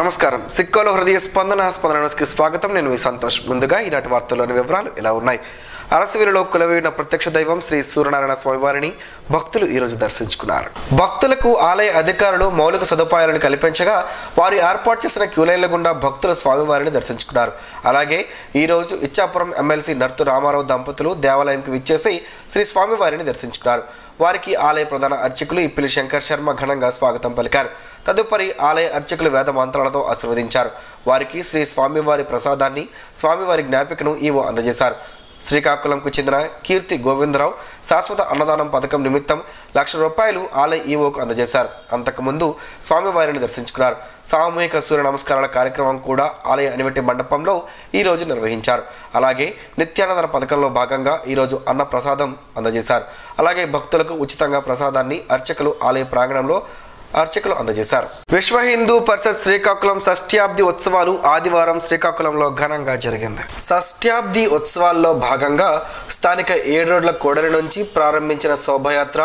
నమస్కారం. సిక్కోలో హృదయ స్పందనకి స్వాగతం. నేను మీ సంతోష్. ముందుగా ఈనాటి వార్తల్లోని వివరాలు ఇలా ఉన్నాయి. అరసవీరులో కులవేయున ప్రత్యక్ష దైవం శ్రీ సూర్యనారాయణ స్వామివారిని భక్తులు ఈరోజు దర్శించుకున్నారు. భక్తులకు ఆలయ అధికారులు మౌలిక సదుపాయాలను కల్పించగా వారు ఏర్పాటు చేసిన క్యూలైన్ల గుండా భక్తులు స్వామివారిని దర్శించుకున్నారు. అలాగే ఈరోజు ఇచ్చాపురం ఎమ్మెల్సీ నర్తు రామారావు దంపతులు దేవాలయంకు విచ్చేసి శ్రీ స్వామివారిని దర్శించుకున్నారు. వారికి ఆలయ ప్రధాన అర్చకులు ఇప్పిలి శంకర్ శర్మ ఘనంగా స్వాగతం పలికారు. తదుపరి ఆలయ అర్చకులు వేద మంత్రాలతో ఆశీర్వదించారు. వారికి శ్రీ స్వామివారి ప్రసాదాన్ని, స్వామివారి జ్ఞాపికను ఈవో అందజేశారు. శ్రీకాకుళంకు చెందిన కీర్తి గోవిందరావు శాశ్వత అన్నదానం పథకం నిమిత్తం ₹1,00,000 ఆలయ ఈవోకు అందజేశారు. అంతకుముందు స్వామివారిని దర్శించుకున్నారు. సామూహిక సూర్య నమస్కారాల కార్యక్రమం కూడా ఆలయ అనివెట్టి మండపంలో ఈరోజు నిర్వహించారు. అలాగే నిత్యాన్నదాన పథకంలో భాగంగా ఈరోజు అన్న ప్రసాదం అందజేశారు. అలాగే భక్తులకు ఉచితంగా ప్రసాదాన్ని అర్చకులు ఆలయ ప్రాంగణంలో అందజేశారు. విశ్వ హిందూ పరిషత్ శ్రీకాకుళం షష్ఠ్యాబ్ది ఉత్సవాలు ఆదివారం శ్రీకాకుళంలో ఘనంగా జరిగింది. షష్ఠ్యాబ్ది ఉత్సవాల్లో భాగంగా స్థానిక 7 రోడ్ల కూడలి నుంచి ప్రారంభించిన శోభయాత్ర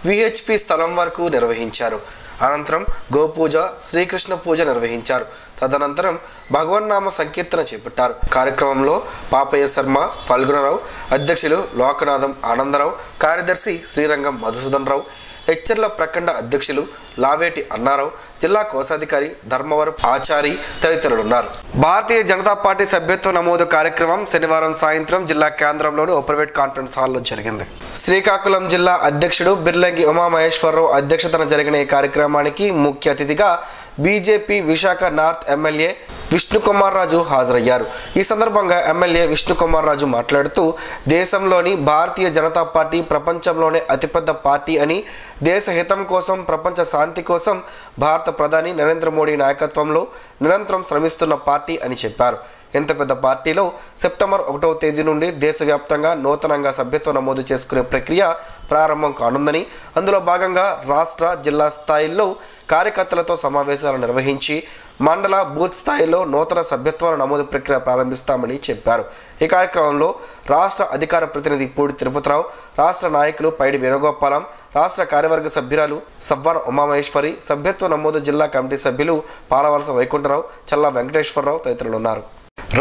విహెచ్పి స్థలం వరకు నిర్వహించారు. అనంతరం గోపూజ, శ్రీకృష్ణ పూజ నిర్వహించారు. తదనంతరం భగవన్నామ సంకీర్తన చేపట్టారు. కార్యక్రమంలో పాపయ్య శర్మ, ఫల్గుణరావు, అధ్యక్షులు లోకనాథం ఆనందరావు, కార్యదర్శి శ్రీరంగం మధుసూదన్ రావు, హెచ్చర్ల ప్రఖండ అధ్యక్షులు లావేటి అన్నారావు, జిల్లా కోశాధికారి ధర్మవరం ఆచారి తదితరులున్నారు. భారతీయ జనతా పార్టీ సభ్యత్వ నమోదు కార్యక్రమం శనివారం సాయంత్రం జిల్లా కేంద్రంలోని ఓపెన్ కాన్ఫరెన్స్ హాల్లో జరిగింది. శ్రీకాకుళం జిల్లా అధ్యక్షుడు బిర్లంగి ఉమామహేశ్వరరావు అధ్యక్షతన జరిగిన ఈ కార్యక్రమానికి ముఖ్య అతిథిగా BJP Visakha north MLA Vishnukumar Raju హాజరయ్యారు. ఈ సందర్భంగా ఎమ్మెల్యే విష్ణుకుమార్ రాజు మాట్లాడుతూ దేశంలోని భారతీయ జనతా పార్టీ ప్రపంచంలోనే అతిపెద్ద పార్టీ అని, దేశ హితం కోసం, ప్రపంచ శాంతి కోసం భారత ప్రధాని నరేంద్ర మోడీ నాయకత్వంలో నిరంతరం శ్రమిస్తున్న పార్టీ అని చెప్పారు. ఎంత పెద్ద పార్టీలో సెప్టెంబర్ 1వ తేదీ నుండి దేశవ్యాప్తంగా నూతనంగా సభ్యత్వ నమోదు చేసుకునే ప్రక్రియ ప్రారంభం కానుందని, అందులో భాగంగా రాష్ట్ర, జిల్లా స్థాయిల్లో కార్యకర్తలతో సమావేశాలు నిర్వహించి మండల, బూత్ స్థాయిలో నూతన సభ్యత్వాల నమోదు ప్రక్రియ ప్రారంభిస్తామని చెప్పారు. ఈ కార్యక్రమంలో రాష్ట్ర అధికార ప్రతినిధి పూడి తిరుపతిరావు, రాష్ట్ర నాయకులు పైడి వేణుగోపాలం, రాష్ట్ర కార్యవర్గ సభ్యురాలు సవ్వాన ఉమామహేశ్వరి, సభ్యత్వ నమోదు జిల్లా కమిటీ సభ్యులు పాలవలస వైకుంఠరావు, చల్లా వెంకటేశ్వరరావు తదితరులు ఉన్నారు.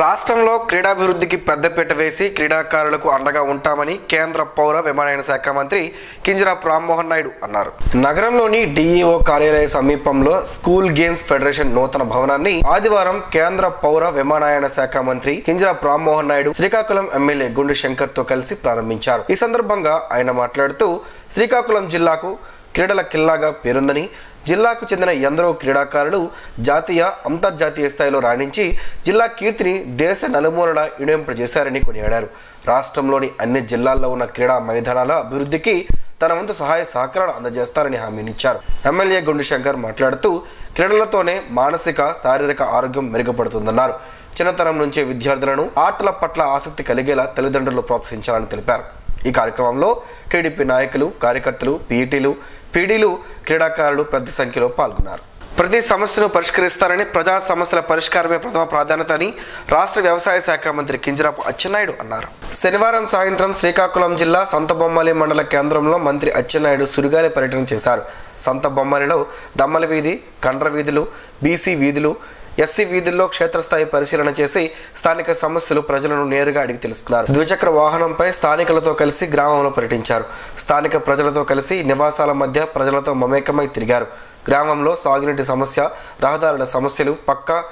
రాష్ట్రంలో క్రీడాభివృద్ధికి పెద్దపీట వేసి క్రీడాకారులకు అండగా ఉంటామని కేంద్ర పౌర విమానయాన శాఖ మంత్రి కింజరాపు రామ్మోహన్ నాయుడు అన్నారు. నగరంలోని డిఈఓ కార్యాలయ సమీపంలో స్కూల్ గేమ్స్ ఫెడరేషన్ నూతన భవనాన్ని ఆదివారం కేంద్ర పౌర విమానయాన శాఖ మంత్రి కింజరాపు రామ్మోహన్ నాయుడు శ్రీకాకుళం ఎమ్మెల్యే గుండు శంకర్ తో కలిసి ప్రారంభించారు. ఈ సందర్భంగా ఆయన మాట్లాడుతూ శ్రీకాకుళం జిల్లాకు క్రీడల కిల్లాగా పేరుందని, జిల్లాకు చెందిన ఎందరో క్రీడాకారులు జాతీయ, అంతర్జాతీయ స్థాయిలో రాణించి జిల్లా కీర్తిని దేశ నలుమూలలా ఇనుంపజేశారని కొనియాడారు. రాష్ట్రంలోని అన్ని జిల్లాల్లో ఉన్న క్రీడా మైదానాల అభివృద్ధికి తన వంతు సహాయ సహకారాలు అందజేస్తారని హామీనిచ్చారు. ఎమ్మెల్యే గుండు శంకర్ మాట్లాడుతూ క్రీడలతోనే మానసిక, శారీరక ఆరోగ్యం మెరుగుపడుతుందన్నారు. చిన్నతనం నుంచే విద్యార్థులను ఆటల పట్ల ఆసక్తి కలిగేలా తల్లిదండ్రులు ప్రోత్సహించాలని తెలిపారు. ఈ కార్యక్రమంలో టీడీపీ నాయకులు, కార్యకర్తలు, పీఈటీలు, పీడీలు, క్రీడాకారులు పెద్ద సంఖ్యలో పాల్గొన్నారు. ప్రతి సమస్యను పరిష్కరిస్తారని, ప్రజా సమస్యల పరిష్కారమే ప్రథమ ప్రాధాన్యత అని రాష్ట్ర వ్యవసాయ శాఖ మంత్రి కింజరాపు అచ్చెన్నాయుడు అన్నారు. శనివారం సాయంత్రం శ్రీకాకుళం జిల్లా సంతబొమ్మాళి మండల కేంద్రంలో మంత్రి అచ్చెన్నాయుడు సుడిగాలి పర్యటన చేశారు. సంతబొమ్మాళిలో దమ్మల వీధి, కండ్ర వీధులు, బీసీ వీధులు, ఎస్సీ వీధుల్లో క్షేత్రస్థాయి పరిశీలన చేసి స్థానిక సమస్యలు ప్రజలను నేరుగా అడిగి తెలుసుకున్నారు. ద్విచక్ర వాహనంపై స్థానికులతో కలిసి గ్రామంలో పర్యటించారు. స్థానిక ప్రజలతో కలిసి నివాసాల మధ్య ప్రజలతో మమేకమై తిరిగారు. గ్రామంలో సాగునీటి సమస్య, రహదారుల సమస్యలు, పక్క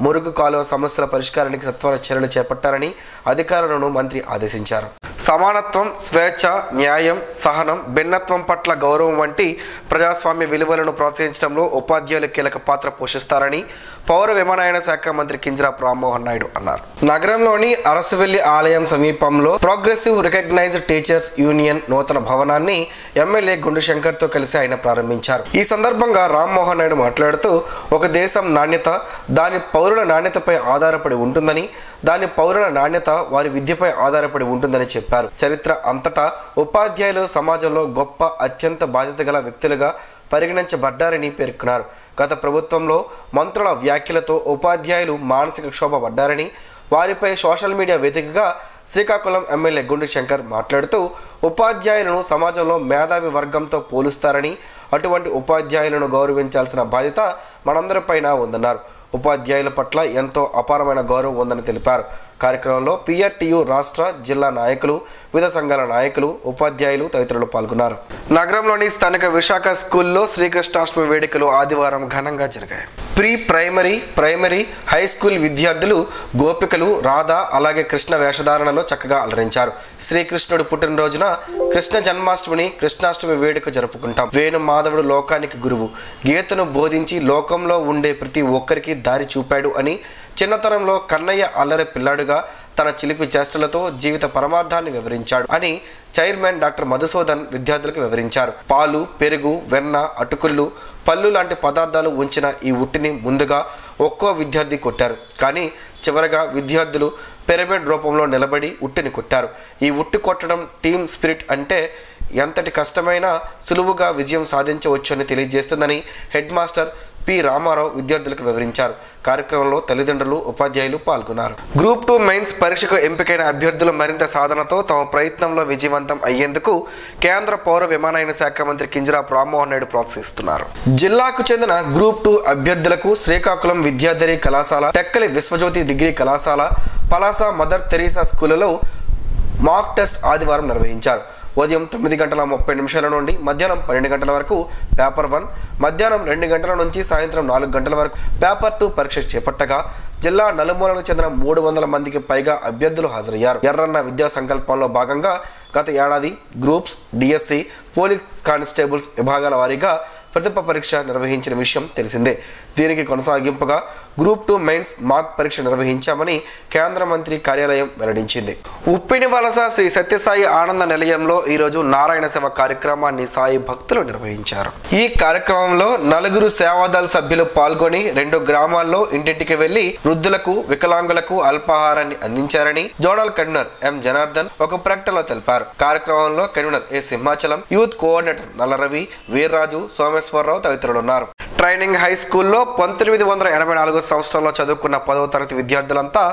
మురుగు కాలువ సమస్యల పరిష్కారానికి సత్వర చర్యలు చేపట్టాలని అధికారులను మంత్రి ఆదేశించారు. సమానత్వం, స్వేచ్ఛ, న్యాయం, సహనం, భిన్నత్వం పట్ల గౌరవం వంటి ప్రజాస్వామ్య విలువలను ప్రోత్సహించడంలో ఉపాధ్యాయులు కీలక పాత్ర పోషిస్తారని పౌర విమానయాన శాఖ మంత్రి కింజరాపు రామ్మోహన్ నాయుడు అన్నారు. నగరంలోని అరసవెల్లి ఆలయం సమీపంలో ప్రోగ్రెసివ్ రికగ్నైజ్డ్ టీచర్స్ యూనియన్ నూతన భవనాన్ని ఎమ్మెల్యే గుండు శంకర్ తో కలిసి ఆయన ప్రారంభించారు. ఈ సందర్భంగా రామ్మోహన్ నాయుడు మాట్లాడుతూ ఒక దేశం నాణ్యత దాని పౌరుల నాణ్యతపై ఆధారపడి ఉంటుందని, దాని పౌరుల నాణ్యత వారి విద్యపై ఆధారపడి ఉంటుందని చెప్పారు. చరిత్ర అంతటా ఉపాధ్యాయులు సమాజంలో గొప్ప, అత్యంత బాధ్యత గల వ్యక్తులుగా పరిగణించబడ్డారని పేర్కొన్నారు. గత ప్రభుత్వంలో మంత్రుల వ్యాఖ్యలతో ఉపాధ్యాయులు మానసిక క్షోభ పడ్డారని, వారిపై సోషల్ మీడియా వేదికగా శ్రీకాకుళం ఎమ్మెల్యే గుండు శంకర్ మాట్లాడుతూ ఉపాధ్యాయులను సమాజంలో మేధావి వర్గంతో పోలుస్తారని, అటువంటి ఉపాధ్యాయులను గౌరవించాల్సిన బాధ్యత మనందరిపైన ఉందన్నారు. ఉపాధ్యాయుల పట్ల ఎంతో అపారమైన గౌరవం ఉందని తెలిపారు. కార్యక్రమంలో పిఆర్టీయు రాష్ట్ర జిల్లా నాయకులు, వివిధ సంఘాల నాయకులు, ఉపాధ్యాయులు తదితరులు పాల్గొన్నారు. నగరంలోని స్థానిక విశాఖ స్కూల్లో శ్రీకృష్ణాష్టమి వేడుకలు ఆదివారం ఘనంగా జరిగాయి. ప్రైమరీ, హై స్కూల్ విద్యార్థులు గోపికలు, రాధ అలాగే కృష్ణ వేషధారణలో చక్కగా అలరించారు. శ్రీకృష్ణుడు పుట్టినరోజున కృష్ణ జన్మాష్టమిని కృష్ణాష్టమి వేడుక జరుపుకుంటాం. వేణు మాధవుడు లోకానికి గురువు, గీతను బోధించి లోకంలో ఉండే ప్రతి ఒక్కరికి దారి చూపాడు అని చిన్నతనంలో కన్నయ్య అల్లరి పిల్లాడుగా తన చిలిపి చేష్టలతో జీవిత పరమార్థాన్ని వివరించాడు అని చైర్మన్ డాక్టర్ మధుసూదన్ విద్యార్థులకు వివరించారు. పాలు, పెరుగు, వెన్న, అటుకుళ్ళు, పళ్ళు లాంటి పదార్థాలు ఉంచిన ఈ ఉట్టిని ముందుగా ఒక్కో విద్యార్థి కొట్టారు. కానీ చివరగా విద్యార్థులు పిరమిడ్ రూపంలో నిలబడి ఉట్టిని కొట్టారు. ఈ ఉట్టి కొట్టడం టీమ్ స్పిరిట్ అంటే ఎంతటి కష్టమైనా సులువుగా విజయం సాధించవచ్చు అని తెలియజేస్తుందని హెడ్ మాస్టర్ పి రామారావు విద్యార్థులకు వివరించారు. కార్యక్రమంలో తల్లిదండ్రులు, ఉపాధ్యాయులు పాల్గొన్నారు. గ్రూప్ 2 మెయిన్స్ పరీక్షకు ఎంపికైన అభ్యర్థులు మరింత సాధనతో తమ ప్రయత్నంలో విజయవంతం అయ్యేందుకు కేంద్ర పౌర విమానయాన శాఖ మంత్రి కింజరాపు రామ్మోహన్ నాయుడు ప్రోత్సహిస్తున్నారు. జిల్లాకు చెందిన గ్రూప్ 2 అభ్యర్థులకు శ్రీకాకుళం విద్యాధరి కళాశాల, టెక్కలి విశ్వజ్యోతి డిగ్రీ కళాశాల, పలాస మదర్ తెరీసా స్కూళ్లలో మాక్ టెస్ట్ ఆదివారం నిర్వహించారు. ఉదయం 9:30 నుండి మధ్యాహ్నం 12 గంటల వరకు పేపర్ 1, మధ్యాహ్నం 2 గంటల నుంచి సాయంత్రం 4 గంటల వరకు పేపర్ 2 పరీక్ష చేపట్టగా జిల్లా నలుమూలకు చెందిన 300 మందికి పైగా అభ్యర్థులు హాజరయ్యారు. ఎర్రన్న విద్యా సంకల్పంలో భాగంగా గత ఏడాది గ్రూప్స్, డిఎస్సి, పోలీస్ కానిస్టేబుల్స్ విభాగాల వారీగా ప్రతిభ పరీక్ష నిర్వహించిన విషయం తెలిసిందే. దీనికి కొనసాగింపుగా గ్రూప్ 2 మెయిన్స్ మాక్ పరీక్ష నిర్వహించామని కేంద్ర మంత్రి కార్యాలయం వెల్లడించింది. ఉప్పినివలస శ్రీ సత్యసాయి ఆనంద నిలయంలో ఈరోజు నారాయణ సేవ కార్యక్రమాన్ని సాయి భక్తులు నిర్వహించారు. ఈ కార్యక్రమంలో 4 సేవాదళ సభ్యులు పాల్గొని 2 గ్రామాల్లో ఇంటింటికి వెళ్లి వృద్ధులకు, వికలాంగులకు అల్పాహారాన్ని అందించారని జోనల్ కన్వీనర్ ఎం జనార్దన్ ఒక ప్రకటనలో తెలిపారు. కార్యక్రమంలో convener A Simhachalam, youth coordinator Nallaravi, Veerraju, Someswararao తదితరులు ఉన్నారు. ట్రైనింగ్ హై స్కూల్లో 1984 సంవత్సరంలో చదువుకున్న 10వ తరగతి విద్యార్థులంతా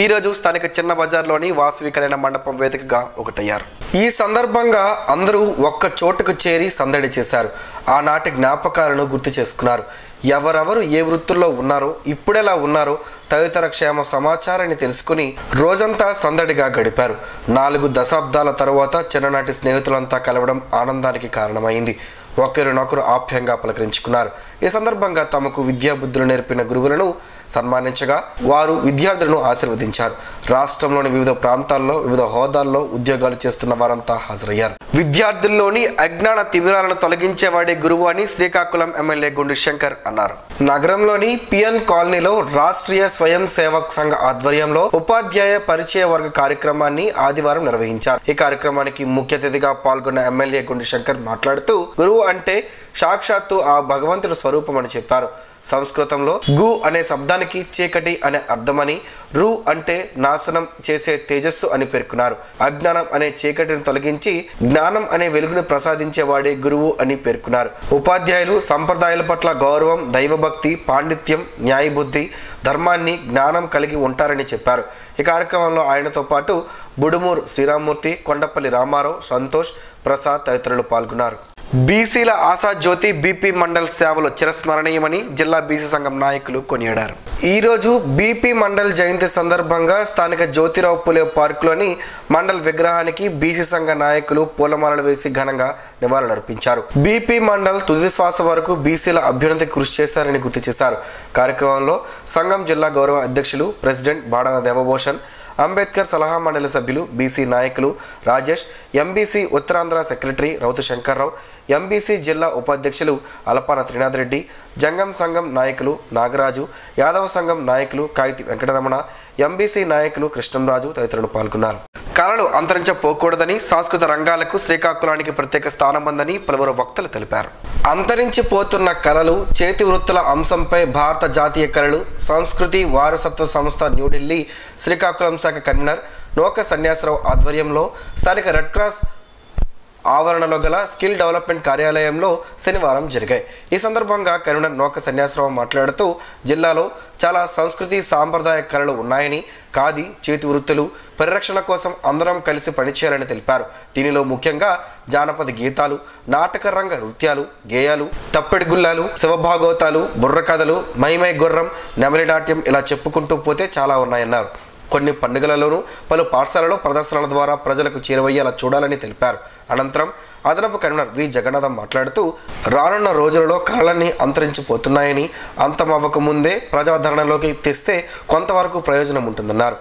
ఈరోజు స్థానిక చిన్న బజార్లోని వాసవి కళ్యాణ మండపం వేదికగా ఒకటయ్యారు. ఈ సందర్భంగా అందరూ ఒక్క చోటుకు చేరి సందడి చేశారు. ఆనాటి జ్ఞాపకాలను గుర్తు చేసుకున్నారు. ఎవరెవరు ఏ వృత్తుల్లో ఉన్నారో, ఇప్పుడెలా ఉన్నారో తదితర క్షేమ సమాచారాన్ని తెలుసుకుని రోజంతా సందడిగా గడిపారు. 4 దశాబ్దాల తరువాత చిన్ననాటి స్నేహితులంతా కలవడం ఆనందానికి కారణమైంది. ఒకరినొకరు ఆప్యాయంగా పలకరించుకున్నారు. ఈ సందర్భంగా తమకు విద్యాబుద్ధులు నేర్పిన గురువులను సన్మానించగా వారు విద్యార్థులను ఆశీర్వదించారు. రాష్ట్రంలోని వివిధ ప్రాంతాల్లో వివిధ హోదాల్లో ఉద్యోగాలు చేస్తున్న వారంతా హాజరయ్యారు. విద్యార్థుల్లోని అజ్ఞాన తిమిరాలను తొలగించేవాడే గురువు అని శ్రీకాకుళం ఎమ్మెల్యే గుండు శంకర్ అన్నారు. నగరంలోని పిఎన్ కాలనీలో రాష్ట్రీయ స్వయం సేవక్ సంఘ ఆధ్వర్యంలో ఉపాధ్యాయ పరిచయ వర్గ కార్యక్రమాన్ని ఆదివారం నిర్వహించారు. ఈ కార్యక్రమానికి ముఖ్య అతిథిగా పాల్గొన్న ఎమ్మెల్యే గుండు శంకర్ మాట్లాడుతూ గురువు అంటే సాక్షాత్తు ఆ భగవంతుడి స్వరూపం అని చెప్పారు. సంస్కృతంలో గు అనే శబ్దానికి చీకటి అనే అర్థమని, రు అంటే నాశనం చేసే తేజస్సు అని పేర్కొన్నారు. అజ్ఞానం అనే చీకటిని తొలగించి జ్ఞానం అనే వెలుగును ప్రసాదించేవాడే గురువు అని పేర్కొన్నారు. ఉపాధ్యాయులు సంప్రదాయాల పట్ల గౌరవం, దైవభక్తి, పాండిత్యం, న్యాయబుద్ధి, ధర్మాన్ని, జ్ఞానం కలిగి ఉంటారని చెప్పారు. ఈ కార్యక్రమంలో ఆయనతో పాటు బుడుమూరు శ్రీరామ్మూర్తి, కొండపల్లి రామారావు, సంతోష్, ప్రసాద్ తదితరులు పాల్గొన్నారు. బీసీల ఆశా జ్యోతి బీపీ మండల్ సేవలు చిరస్మరణీయమని జిల్లా బీసీ సంఘం నాయకులు కొనియాడారు. ఈరోజు బీపీ మండల్ జయంతి సందర్భంగా స్థానిక జ్యోతిరావు పులే పార్కులోని మండల్ విగ్రహానికి బీసీ సంఘ నాయకులు పూలమాలలు వేసి ఘనంగా నివాళులర్పించారు. బీపీ మండల్ తుది శ్వాస వరకు బీసీల అభ్యున్నతికి కృషి చేశారని గుర్తు చేశారు. కార్యక్రమంలో సంఘం జిల్లా గౌరవ అధ్యక్షులు ప్రెసిడెంట్ బాడన దేవభూషణ్, అంబేద్కర్ సలహా మండలి సభ్యులు, బీసీ నాయకులు Rajesh, MBC Uttarandhra secretary Rautu Shankarrao, MBC జిల్లా ఉపాధ్యక్షులు అలపాన త్రినాథ్ రెడ్డి, జంగం సంఘం నాయకులు నాగరాజు, యాదవ సంఘం నాయకులు కాగితి వెంకటరమణ, ఎంబీసీ నాయకులు కృష్ణంరాజు తదితరులు పాల్గొన్నారు. కళలు అంతరించిపోకూడదని, సాంస్కృతిక రంగాలకు శ్రీకాకుళానికి ప్రత్యేక స్థానం ఉందని పలువురు వక్తలు తెలిపారు. అంతరించిపోతున్న కళలు, చేతి వృత్తుల అంశంపై భారత జాతీయ కళలు, సంస్కృతి వారసత్వ సంస్థ న్యూఢిల్లీ శ్రీకాకుళం శాఖ కన్వీనర్ నోక సన్యాసరావు ఆధ్వర్యంలో స్థానిక రెడ్ క్రాస్ ఆవరణలో గల స్కిల్ డెవలప్మెంట్ కార్యాలయంలో శనివారం జరిగాయి. ఈ సందర్భంగా కన్వీనర్ నోక సన్యాసరావు మాట్లాడుతూ జిల్లాలో చాలా సంస్కృతి సాంప్రదాయ కళలు ఉన్నాయని, ఖాదీ, చేతి వృత్తులు పరిరక్షణ కోసం అందరం కలిసి పనిచేయాలని తెలిపారు. దీనిలో ముఖ్యంగా జానపద గీతాలు, నాటక రంగ నృత్యాలు, గేయాలు, తప్పెడి గుల్లాలు, శివభాగవతాలు, బుర్రకథలు, మైమై గుర్రం, నెమలి నాట్యం ఇలా చెప్పుకుంటూ పోతే చాలా ఉన్నాయన్నారు. కొన్ని పండుగలలోనూ పలు పాఠశాలలో ప్రదర్శనల ద్వారా ప్రజలకు చేరువయ్యేలా చూడాలని తెలిపారు. అనంతరం అదనపు కన్వీనర్ వి జగన్నాథం మాట్లాడుతూ రానున్న రోజులలో కళలన్నీ అంతరించిపోతున్నాయని, అంతమవ్వక ముందే ప్రజాదరణలోకి తెస్తే కొంతవరకు ప్రయోజనం ఉంటుందన్నారు.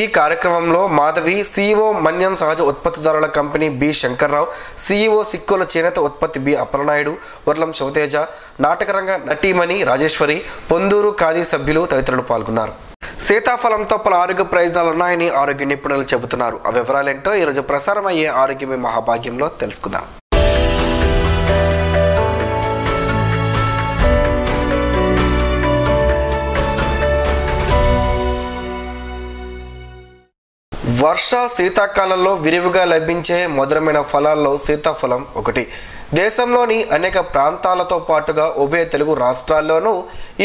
ఈ కార్యక్రమంలో మాధవి, సిఇఓ మన్యం సహజ ఉత్పత్తిదారుల కంపెనీ బి శంకర్రావు, సిఇఓ సిక్కోల చేనేత ఉత్పత్తి బి అప్పలనాయుడు, వర్లం శివతేజ, నాటకరంగ నటీమణి రాజేశ్వరి, పొందూరు ఖాదీ సభ్యులు తదితరులు పాల్గొన్నారు. సీతాఫలంతో పలు ఆరోగ్య ప్రయోజనాలు ఉన్నాయని ఆరోగ్య నిపుణులు చెబుతున్నారు. ఆ వివరాలేంటో ఈరోజు ప్రసారం అయ్యే ఆరోగ్యమే మహాభాగ్యంలో తెలుసుకుందాం. వర్ష శీతాకాలంలో విరివిగా లభించే మధురమైన ఫలాల్లో సీతాఫలం ఒకటి. దేశంలోని అనేక ప్రాంతాలతో పాటుగా ఉభయ తెలుగు రాష్ట్రాల్లోనూ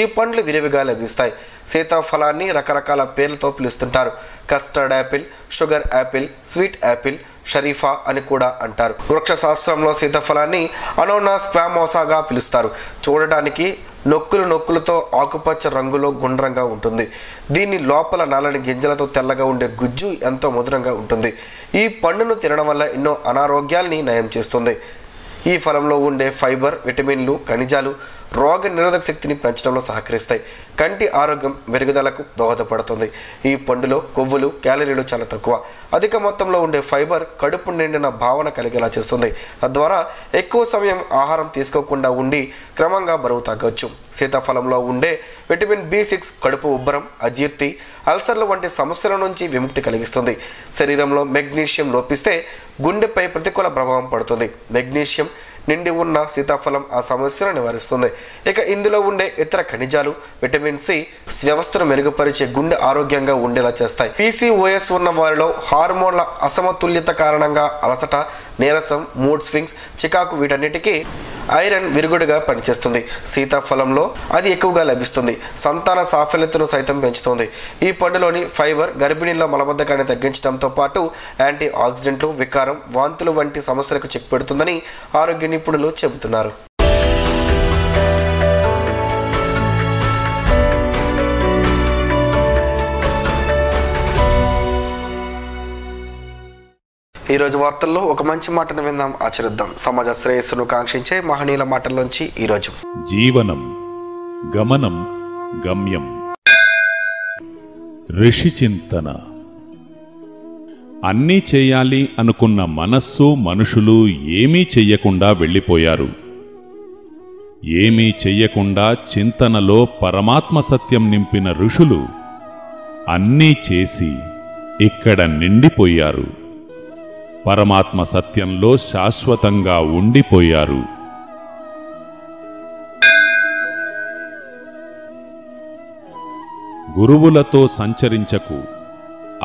ఈ పండ్లు విరివిగా లభిస్తాయి. సీతాఫలాన్ని రకరకాల పేర్లతో పిలుస్తుంటారు. Custard apple, sugar apple, sweet apple, షరీఫా అని కూడా అంటారు. వృక్ష శాస్త్రంలో సీతాఫలాన్ని అనోనా స్క్వామోసాగా పిలుస్తారు. చూడటానికి నొక్కులతో ఆకుపచ్చ రంగులో గుండ్రంగా ఉంటుంది. దీని లోపల నల్లని గింజలతో తెల్లగా ఉండే గుజ్జు ఎంతో మధురంగా ఉంటుంది. ఈ పండును తినడం వల్ల ఎన్నో అనారోగ్యాల్ని నయం చేస్తుంది. ఈ ఫలంలో ఉండే ఫైబర్, విటమిన్లు, ఖనిజాలు రోగ నిరోధక శక్తిని పెంచడంలో సహకరిస్తాయి. కంటి ఆరోగ్యం మెరుగుదలకు దోహదపడుతుంది. ఈ పండులో కొవ్వులు, క్యాలరీలు చాలా తక్కువ. అధిక మొత్తంలో ఉండే ఫైబర్ కడుపు నిండిన భావన కలిగేలా చేస్తుంది. తద్వారా ఎక్కువ సమయం ఆహారం తీసుకోకుండా ఉండి క్రమంగా బరువు తగ్గవచ్చు. సీతాఫలంలో ఉండే విటమిన్ B6 కడుపు ఉబ్బరం, అజీర్తి, అల్సర్లు వంటి సమస్యల నుంచి విముక్తి కలిగిస్తుంది. శరీరంలో మెగ్నీషియం లోపిస్తే గుండెపై ప్రతికూల ప్రభావం పడుతుంది. మెగ్నీషియం నిండి ఉన్న సీతాఫలం ఆ సమస్యను నివారిస్తుంది. ఇక ఇందులో ఉండే ఇతర ఖనిజాలు, విటమిన్ సి వ్యవస్థను మెరుగుపరిచే గుండె ఆరోగ్యంగా ఉండేలా చేస్తాయి. PCOS ఉన్న వారిలో హార్మోన్ల అసమతుల్యత కారణంగా అలసట, నీరసం, మూడ్ స్వింగ్స్, చికాకు వీటన్నిటికీ ఐరన్ విరుగుడుగా పనిచేస్తుంది. సీతాఫలంలో అది ఎక్కువగా లభిస్తుంది. సంతాన సాఫల్యతను సైతం పెంచుతుంది. ఈ పండులోని ఫైబర్ గర్భిణీల్లో మలబద్ధకాన్ని తగ్గించడంతో పాటు యాంటీ ఆక్సిడెంట్లు, వికారం, వాంతులు వంటి సమస్యలకు చెక్ పెడుతుందని ఆరోగ్య నిపుణులు చెబుతున్నారు. ఈరోజు వార్తల్లో ఒక మంచి మాటను విందాం, ఆచరిద్దాం. సమాజ శ్రేయస్సును కాంక్షించే మహనీయుల మాటల్లోంచి ఈరోజు. జీవనం గమనం గమ్యం. ఋషి చింతన. అన్నీ చేయాలి అనుకున్న మనస్సు, మనుషులు ఏమీ చెయ్యకుండా వెళ్ళిపోయారు. ఏమీ చెయ్యకుండా చింతనలో పరమాత్మ సత్యం నింపిన ఋషులు అన్నీ చేసి ఇక్కడ నిండిపోయారు. పరమాత్మ సత్యంలో శాశ్వతంగా ఉండిపోయారు. గురువులతో సంచరించకు,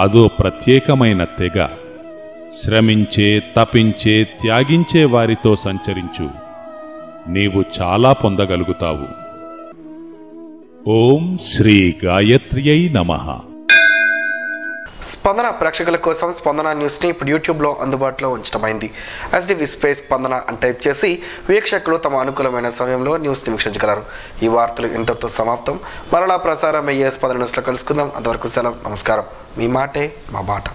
అదో ప్రత్యేకమైన తెగ. శ్రమించే, తపించే, త్యాగించే వారితో సంచరించు, నీవు చాలా పొందగలుగుతావు. ఓం శ్రీ గాయత్ర్యై నమః. స్పందన ప్రేక్షకుల కోసం స్పందన న్యూస్ని ఇప్పుడు యూట్యూబ్లో అందుబాటులో ఉంచడమైంది. SDV స్పేస్ స్పందన అని టైప్ చేసి వీక్షకులు తమ అనుకూలమైన సమయంలో న్యూస్ని వీక్షించగలరు. ఈ వార్తలు ఇంతటితో సమాప్తం. మరలా ప్రసారం అయ్యే స్పందన న్యూస్లో కలుసుకుందాం. అంతవరకు సెలవు, నమస్కారం. మీ మాటే మా బాట.